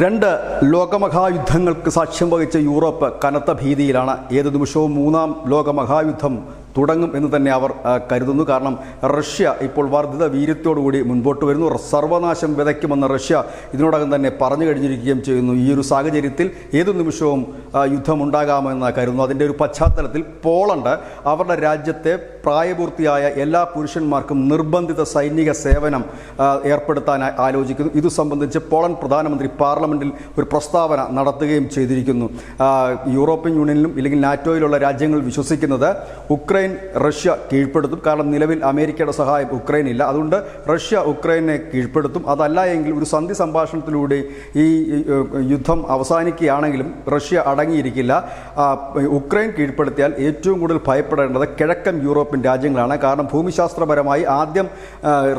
രണ്ട് ലോകമഹായുദ്ധങ്ങൾക്ക് സാക്ഷ്യം വഹിച്ച യൂറോപ്പ് കനത്ത ഭീതിയിലാണ്. ഏതു നിമിഷവും മൂന്നാം ലോകമഹായുദ്ധം തുടങ്ങും എന്ന് തന്നെ അവർ കരുതുന്നു. കാരണം റഷ്യ ഇപ്പോൾ വർദ്ധിത വീര്യത്തോടുകൂടി മുൻപോട്ട് വരുന്നു. സർവനാശം വിതയ്ക്കുമെന്ന് റഷ്യ ഇതിനോടകം തന്നെ പറഞ്ഞു കഴിഞ്ഞിരിക്കുകയും ചെയ്യുന്നു. ഈ ഒരു സാഹചര്യത്തിൽ ഏതു നിമിഷവും യുദ്ധമുണ്ടാകാമെന്ന് കരുതുന്നു. അതിൻ്റെ ഒരു പശ്ചാത്തലത്തിൽ പോളണ്ട് അവരുടെ രാജ്യത്തെ പ്രായപൂർത്തിയായ എല്ലാ പുരുഷന്മാർക്കും നിർബന്ധിത സൈനിക സേവനം ഏർപ്പെടുത്താൻ ആലോചിക്കുന്നു. ഇതു സംബന്ധിച്ച് പോളണ്ട് പ്രധാനമന്ത്രി പാർലമെൻറ്റിൽ ഒരു പ്രസ്താവന നടത്തുകയും ചെയ്തിരിക്കുന്നു. യൂറോപ്യൻ യൂണിയനിലും ഇല്ലെങ്കിൽ നാറ്റോയിലുള്ള രാജ്യങ്ങൾ വിശ്വസിക്കുന്നത് ഉക്രൈൻ റഷ്യ കീഴ്പ്പെടുത്തും. കാരണം നിലവിൽ അമേരിക്കയുടെ സഹായം ഉക്രൈനില്ല. അതുകൊണ്ട് റഷ്യ ഉക്രൈനെ കീഴ്പ്പെടുത്തും. അതല്ല എങ്കിൽ ഒരു സന്ധി സംഭാഷണത്തിലൂടെ ഈ യുദ്ധം അവസാനിക്കുകയാണെങ്കിലും റഷ്യ അടങ്ങിയിരിക്കില്ല. ഉക്രൈൻ കീഴ്പ്പെടുത്തിയാൽ ഏറ്റവും കൂടുതൽ ഭയപ്പെടേണ്ടത് കിഴക്കൻ യൂറോപ്യൻ രാജ്യങ്ങളാണ്. കാരണം ഭൂമിശാസ്ത്രപരമായി ആദ്യം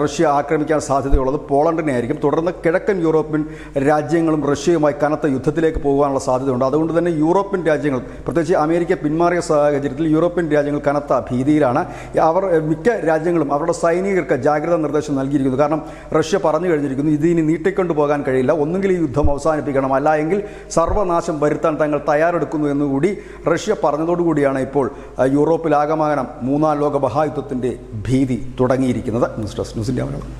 റഷ്യ ആക്രമിക്കാൻ സാധ്യതയുള്ളത് പോളണ്ടിനെ ആയിരിക്കും. തുടർന്ന് കിഴക്കൻ യൂറോപ്യൻ രാജ്യങ്ങളും റഷ്യയുമായി കനത്ത യുദ്ധത്തിലേക്ക് പോകാനുള്ള സാധ്യതയുണ്ട്. അതുകൊണ്ട് തന്നെ യൂറോപ്യൻ രാജ്യങ്ങൾ, പ്രത്യേകിച്ച് അമേരിക്ക പിന്മാറിയ സാഹചര്യത്തിൽ യൂറോപ്യൻ രാജ്യങ്ങൾ കനത്ത ഭീതിയിലാണ്. മിക്ക രാജ്യങ്ങളും അവരുടെ സൈനികർക്ക് ജാഗ്രതാ നിർദ്ദേശം നൽകിയിരിക്കുന്നു. കാരണം റഷ്യ പറഞ്ഞു കഴിഞ്ഞിരിക്കുന്നു ഇതിനി നീട്ടിക്കൊണ്ടു പോകാൻ കഴിയില്ല, ഒന്നുകിൽ ഈ യുദ്ധം അവസാനിപ്പിക്കണം, അല്ല എങ്കിൽ സർവനാശം വരുത്താൻ തങ്ങൾ തയ്യാറെടുക്കുന്നു എന്നുകൂടി റഷ്യ പറഞ്ഞതോടുകൂടിയാണ് ഇപ്പോൾ യൂറോപ്പിലാകമാനം മൂന്നാം ലോക മഹായുദ്ധത്തിൻ്റെ ഭീതി തുടങ്ങിയിരിക്കുന്നത്. News desk news India Malayalam.